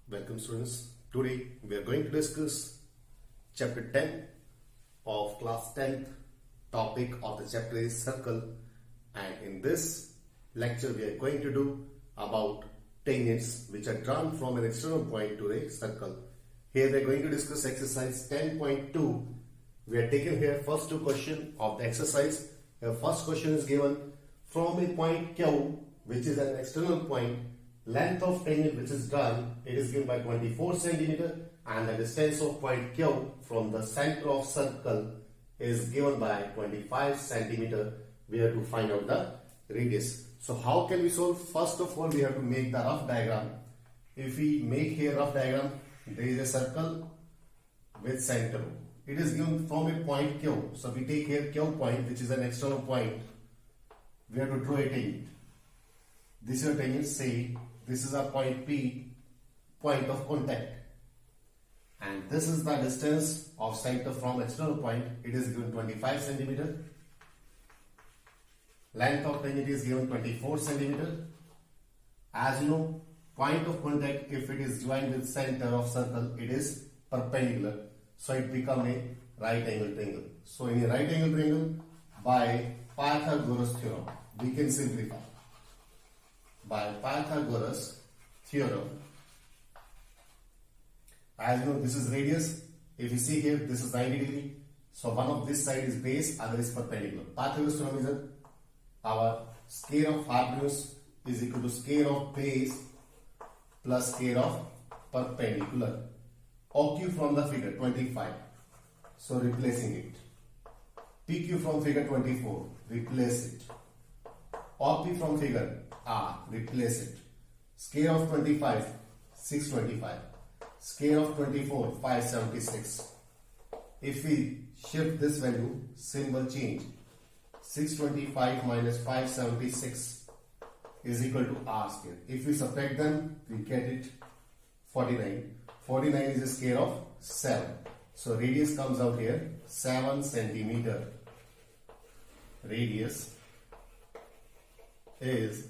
Welcome students. Today we are going to discuss chapter 10 of class 10th. Topic of the chapter is circle, and in this lecture we are going to do about tangents which are drawn from an external point to a circle. Here we are going to discuss exercise 10.2. We are taking here first two questions of the exercise. The first question is given from a point Q, which is an external point. Length of tangent which is drawn, it is given by 24 cm, and the distance of point Q from the center of circle is given by 25 cm. We have to find out the radius. So how can we solve? First of all, we have to make the rough diagram. If we make here rough diagram, there is a circle with center. It is given from a point Q. So we take here Q point, which is an external point. We have to draw a tangent. This is a tangent. Say this is a point P, point of contact, and this is the distance of center from external point. It is given 25 cm. Length of tangent is given 24 cm. As you know, point of contact, if it is joined with center of circle, it is perpendicular, so it becomes a right angle triangle. So in a right angle triangle, by Pythagoras theorem, we can simplify. By Pythagoras theorem, as you know, this is radius. If you see here, this is 90 degree. So one of this side is base, other is perpendicular. Pythagoras theorem is our square of hypotenuse is equal to square of base plus square of perpendicular. OQ from the figure 25. So replacing it. PQ from figure 24. Replace it. OP from figure R, replace it. Scale of 25, 625. Scale of 24, 576. If we shift this value, symbol change. 625 minus 576 is equal to R square. If we subtract them, we get it 49. 49 is a scale of 7. So radius comes out here 7 centimeter. Radius is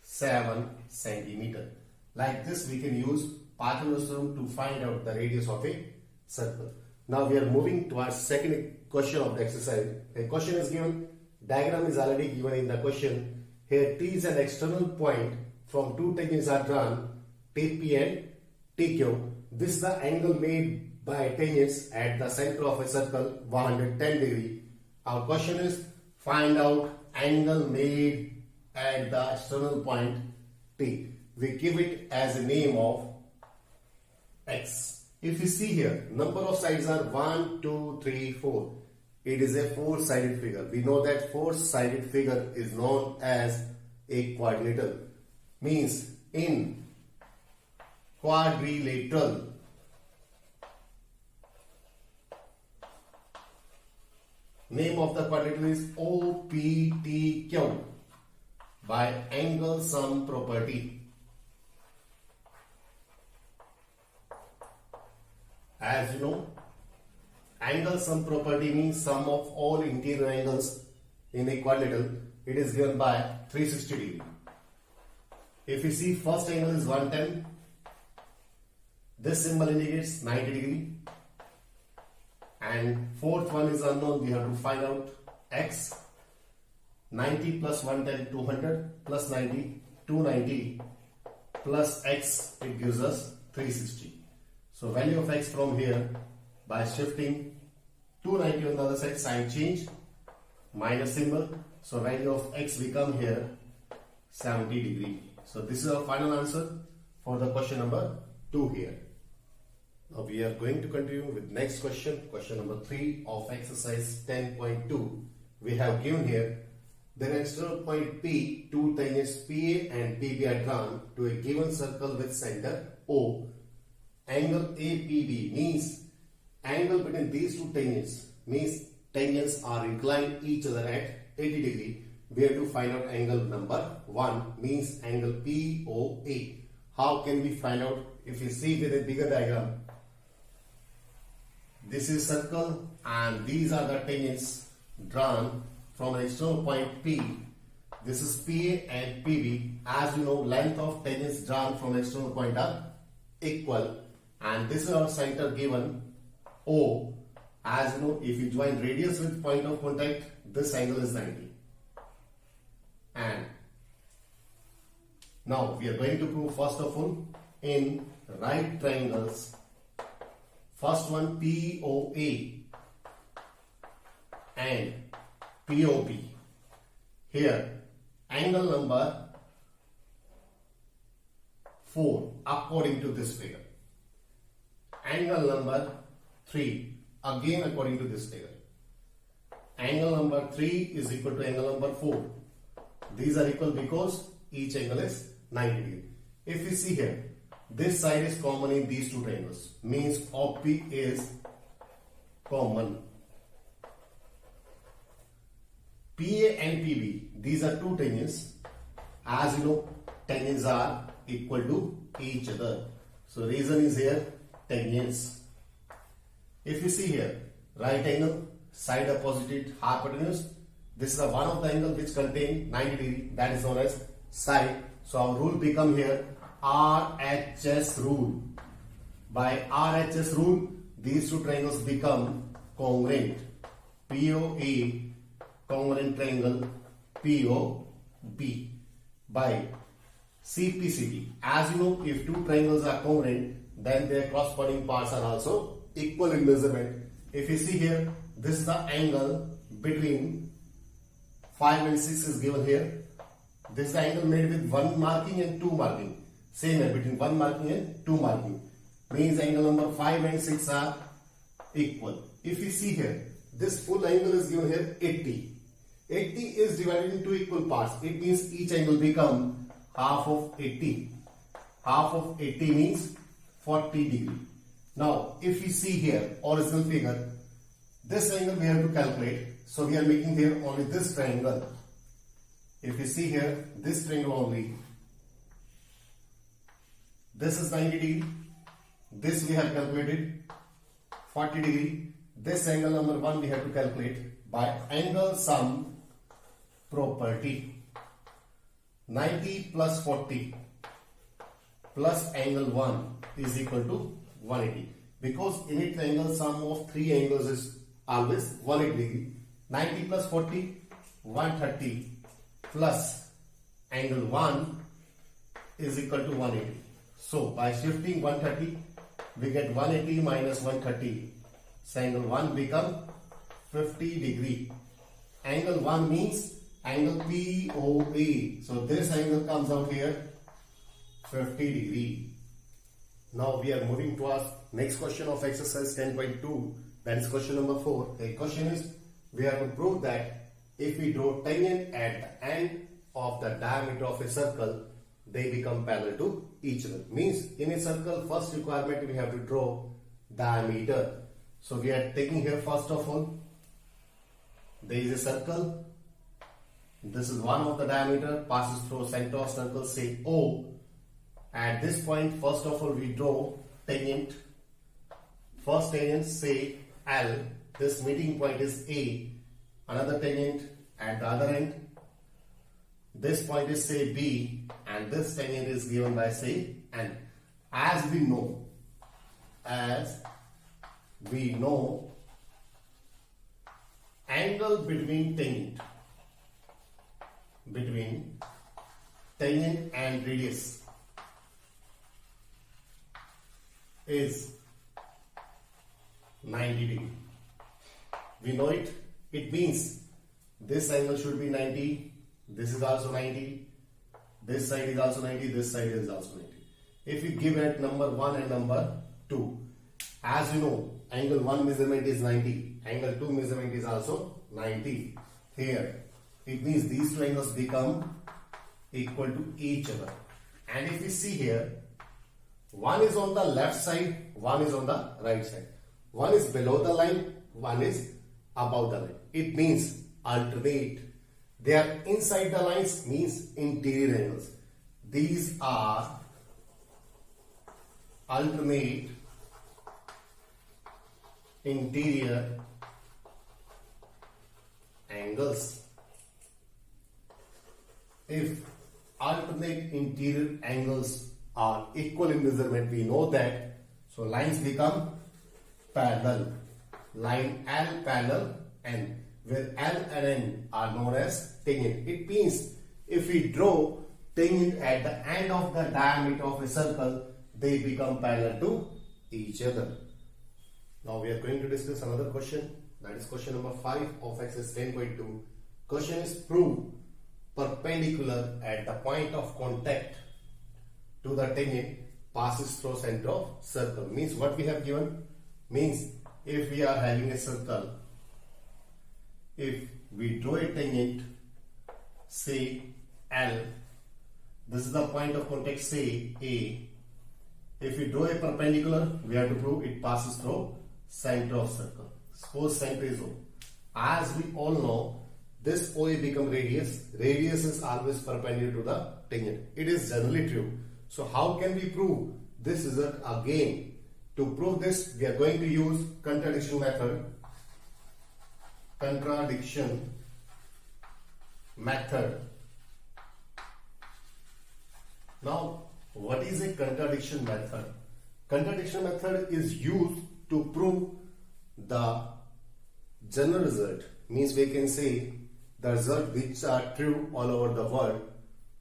7 centimeter. Like this, we can use Pythagoras theorem to find out the radius of a circle. Now we are moving to our second question of the exercise. A question is given, diagram is already given in the question. Here T is an external point. From two tangents are drawn, TP and TQ. This is the angle made by tangents at the center of a circle, 110 degree. Our question is, find out angle made at the external point T. We give it as a name of X. If you see here, number of sides are 1, 2, 3, 4. It is a four-sided figure. We know that four-sided figure is known as a quadrilateral. Means in quadrilateral, name of the quadrilateral is OPTQ by angle sum property. As you know, angle sum property means sum of all interior angles in a quadrilateral. It is given by 360 degree. If you see, first angle is 110. This symbol indicates 90 degree. And fourth one is unknown. We have to find out X. 90 plus 110, 200 plus 90, 290 plus X, it gives us 360. So value of X from here, by shifting 290 on the other side, sign change, minus symbol. So value of X become here 70 degree. So this is our final answer for the question number 2 here. Now we are going to continue with next question, question number 3 of exercise 10.2. We have given here the external point P, two tangents PA and PB are drawn to a given circle with center O. Angle APB means angle between these two tangents, means tangents are inclined each other at 80 degree. We have to find out angle number 1, means angle POA. How can we find out? If you see with a bigger diagram, this is circle and these are the tangents drawn from an external point P. This is PA and PB. As you know, length of tangents drawn from external point are equal, and this is our center given O. As you know, if you join radius with point of contact, this angle is 90. And now we are going to prove first of all in right triangles. First one POA and POP. Here angle number 4 according to this figure. Angle number 3 again according to this figure. Angle number 3 is equal to angle number 4. These are equal because each angle is 90 degree. If we see here, this side is common in these two triangles, means OP is common. PA and PB, these are two tangents. As you know, tangents are equal to each other. So reason is here tangents. If you see here, right angle, side opposite hypotenuse, this is the one of the angle which contain 90 degree, that is known as side. So our rule become here RHS rule. By RHS rule, these two triangles become congruent. POA congruent triangle POB. By CPCT, as you know, if two triangles are congruent, then their corresponding parts are also equal in measurement. If you see here, this is the angle between 5 and 6 is given here. This is the angle made with 1 marking and 2 marking. Same here, between 1 marking and 2 marking. Means angle number 5 and 6 are equal. If you see here, this full angle is given here 80. 80 is divided into equal parts. It means each angle become half of 80. Half of 80 means 40 degree. Now, if we see here, original figure, this angle we have to calculate. So we are making here only this triangle. If you see here, this triangle only. This is 90 degree. This we have calculated 40 degree. This angle number 1 we have to calculate by angle sum property. 90 plus 40 plus angle 1 is equal to 180. Because in a triangle sum of 3 angles is always 180 degree. 90 plus 40, 130 plus angle 1 is equal to 180. So by shifting 130, we get 180 minus 130. So angle 1 become 50 degree. Angle 1 means angle POA. So this angle comes out here 50 degree. Now we are moving to our next question of exercise 10.2. That is question number 4. The question is, we have to prove that if we draw tangent at the end of the diameter of a circle, they become parallel to each other. Means in a circle, first requirement we have to draw diameter. So we are taking here first of all, there is a circle. This is one of the diameter, passes through center of circle, say O. At this point, first of all, we draw tangent. First tangent, say L. This meeting point is A. Another tangent at the other end. This point is say B, and this tangent is given by say N. As we know, angle between tangent and radius is 90 degree. We know it. It means this angle should be 90. This is also 90. This side is also 90. This side is also 90. If we give it number 1 and number 2, as you know, angle 1 measurement is 90. Angle 2 measurement is also 90. Here, it means these two angles become equal to each other. And if we see here, one is on the left side, one is on the right side. One is below the line, one is above the line. It means alternate. They are inside the lines, means interior angles. These are alternate interior angles. If alternate interior angles are equal in measurement, we know that. So lines become parallel. Line L parallel N, where L and N are known as tangent. It means if we draw tangent at the end of the diameter of a circle, they become parallel to each other. Now we are going to discuss another question. That is question number 5 of exercise 10.2. Question is prove perpendicular at the point of contact to the tangent passes through center of circle. Means what we have given? Means if we are having a circle, if we draw a tangent, say L, this is the point of contact, say A. If we draw a perpendicular, we have to prove it passes through center of circle. Suppose center is O. As we all know, this OA become radius. Radius is always perpendicular to the tangent. It is generally true. So how can we prove this result again? To prove this, we are going to use contradiction method. Contradiction method. Now, what is a contradiction method? Contradiction method is used to prove the general result. Means we can say the result which are true all over the world.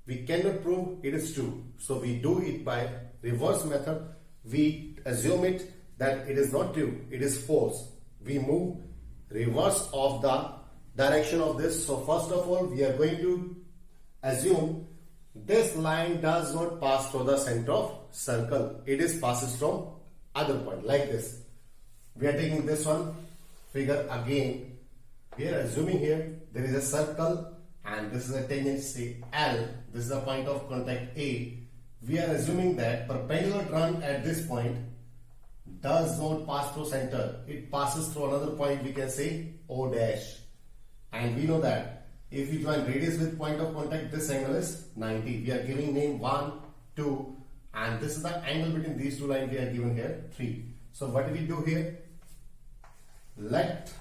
We cannot prove it is true. So we do it by reverse method. We assume it that it is not true, it is false. We move reverse of the direction of this. So first of all, we are going to assume this line does not pass through the center of circle. It is passes from other point like this. We are taking this one figure again. We are assuming here there is a circle and this is a tangent, say L. This is the point of contact A. We are assuming that perpendicular run at this point does not pass through center. It passes through another point, we can say O dash. And we know that if we join radius with point of contact, this angle is 90. We are giving name 1, 2, and this is the angle between these two lines we are given here 3. So what do we do here? Let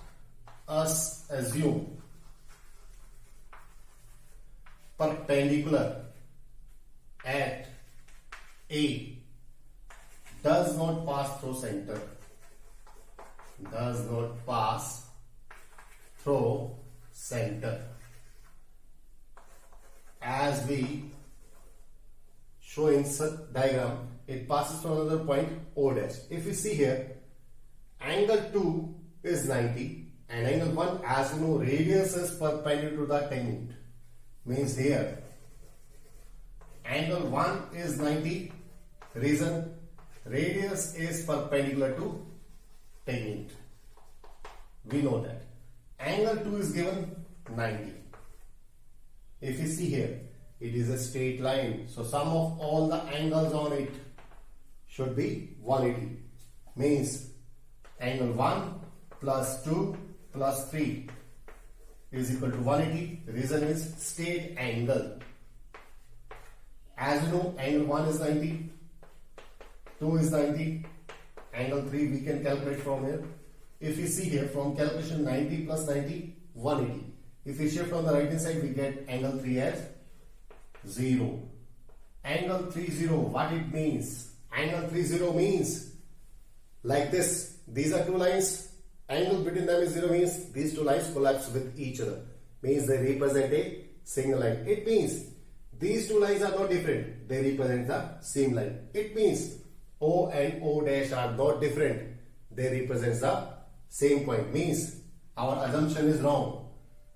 us assume perpendicular at A does not pass through center. Does not pass through center. As we show in diagram, it passes through another point O dash. If we see here, angle 2 is 90 and angle 1, as you know, radius is perpendicular to the tangent. Means here angle 1 is 90. Reason, radius is perpendicular to tangent. We know that. Angle 2 is given 90. If you see here, it is a straight line. So sum of all the angles on it should be 180. Means angle 1 plus 2 plus 3 is equal to 180. Reason is straight angle. As you know, angle 1 is 90, 2 is 90, angle 3 we can calculate from here. If you see here, from calculation 90 plus 90, 180. If we shift on the right hand side, we get angle 3 as 0. Angle 30, what it means? Angle 30 means like this. These are two lines. Angle between them is 0 means these two lines collapse with each other. Means they represent a single line. It means these two lines are not different. They represent the same line. It means O and O dash are not different. They represent the same point. Means our assumption is wrong.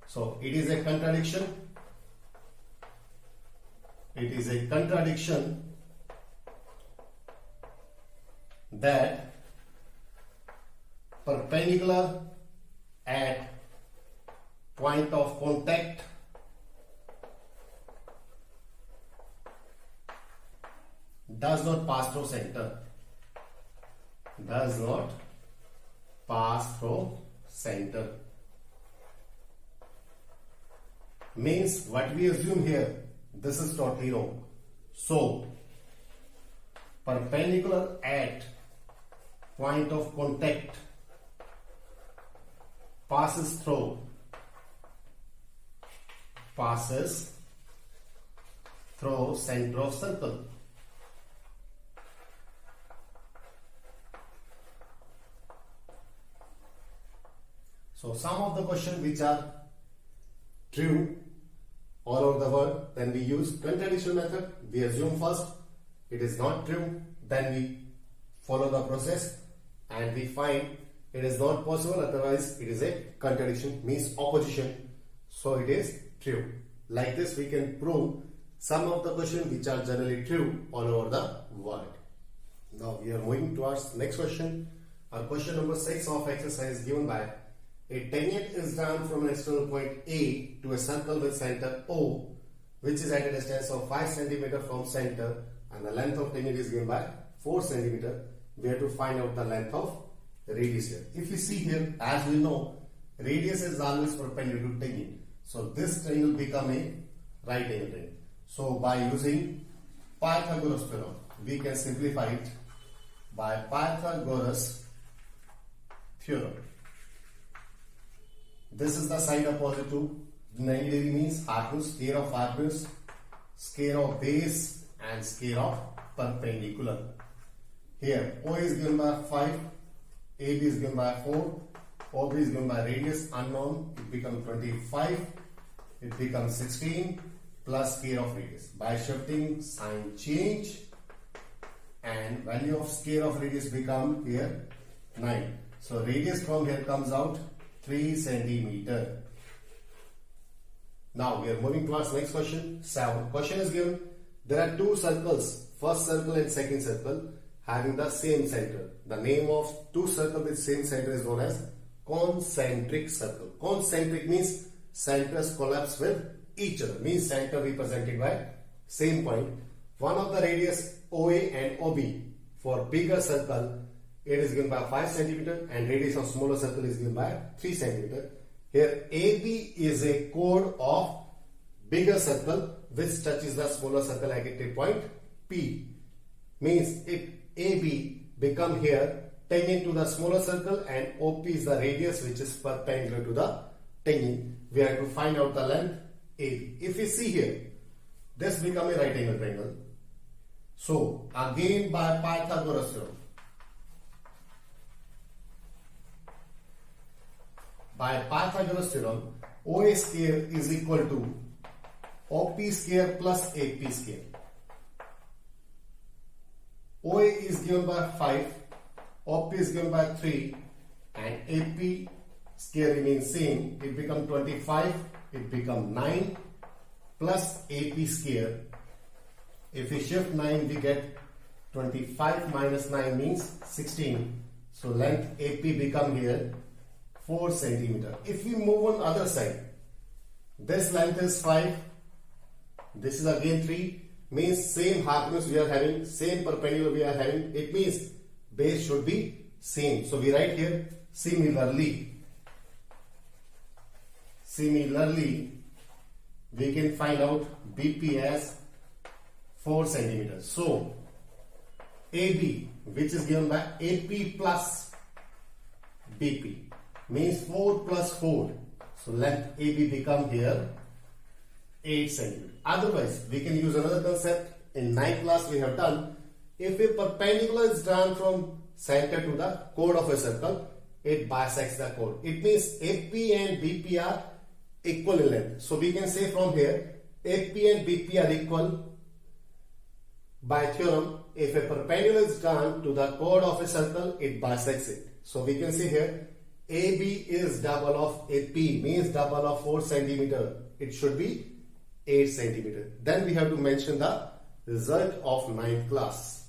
So it is a contradiction. It is a contradiction that perpendicular at point of contact does not pass through center. Does not pass through center. Means what we assume here, this is totally wrong. So perpendicular at point of contact passes through center of circle. So some of the questions which are true all over the world, then we use contradiction method. We assume first it is not true, then we follow the process and we find it is not possible, otherwise it is a contradiction, means opposition, so it is true. Like this we can prove some of the questions which are generally true all over the world. Now we are moving towards next question. Our question number 6 of exercise is given by a tangent is drawn from an external point A to a circle with center O, which is at a distance of 5 cm from center, and the length of tangent is given by 4 cm. We have to find out the length of radius here. If you see here, as we know, radius is always perpendicular to tangent. So this triangle become a right angle triangle. So by using Pythagoras theorem, we can simplify it by Pythagoras theorem. This is the side opposite to 90 degree means hypotenuse, square of hypotenuse, square of base and square of perpendicular. Here O is given by 5, AB is given by 4, OB is given by radius unknown, it becomes 25, it becomes 16 plus square of radius. By shifting sign change and value of square of radius become here 9. So radius from here comes out 3 centimeter. Now we are moving towards next question 7. Question is given, there are two circles, first circle and second circle, having the same center. The name of two circles with same center is known as concentric circle. Concentric means centers collapse with each other, means center represented by same point. One of the radius OA and OB for bigger circle, it is given by 5 cm and radius of smaller circle is given by 3 cm. Here AB is a chord of bigger circle which touches the smaller circle at a point P. Means if AB become here tangent to the smaller circle and OP is the radius which is perpendicular to the tangent, we have to find out the length AB. If we see here, this become a right angle triangle. So again by Pythagoras theorem, OA square is equal to OP square plus AP square. OA is given by 5, OP is given by 3 and AP square remains same. It becomes 25, it becomes 9 plus AP square. If we shift 9 we get 25 minus 9 means 16. So length AP become here 4 centimeter. If we move on other side, this length is 5, this is again 3, means same hypotenuse we are having, same perpendicular we are having, it means base should be same. So we write here similarly we can find out BP as 4 centimeters. So AB, which is given by AP plus BP, means 4 plus 4. So length AB become here 8 centimeters. Otherwise, we can use another concept. In 9th class we have done, if a perpendicular is drawn from center to the chord of a circle, it bisects the chord. It means AP and BP are equal in length. So we can say from here, AP and BP are equal. By theorem, if a perpendicular is drawn to the chord of a circle, it bisects it. So we can say here, AB is double of AP, means double of 4 centimeter. It should be 8 centimeter. Then we have to mention the result of 9th class.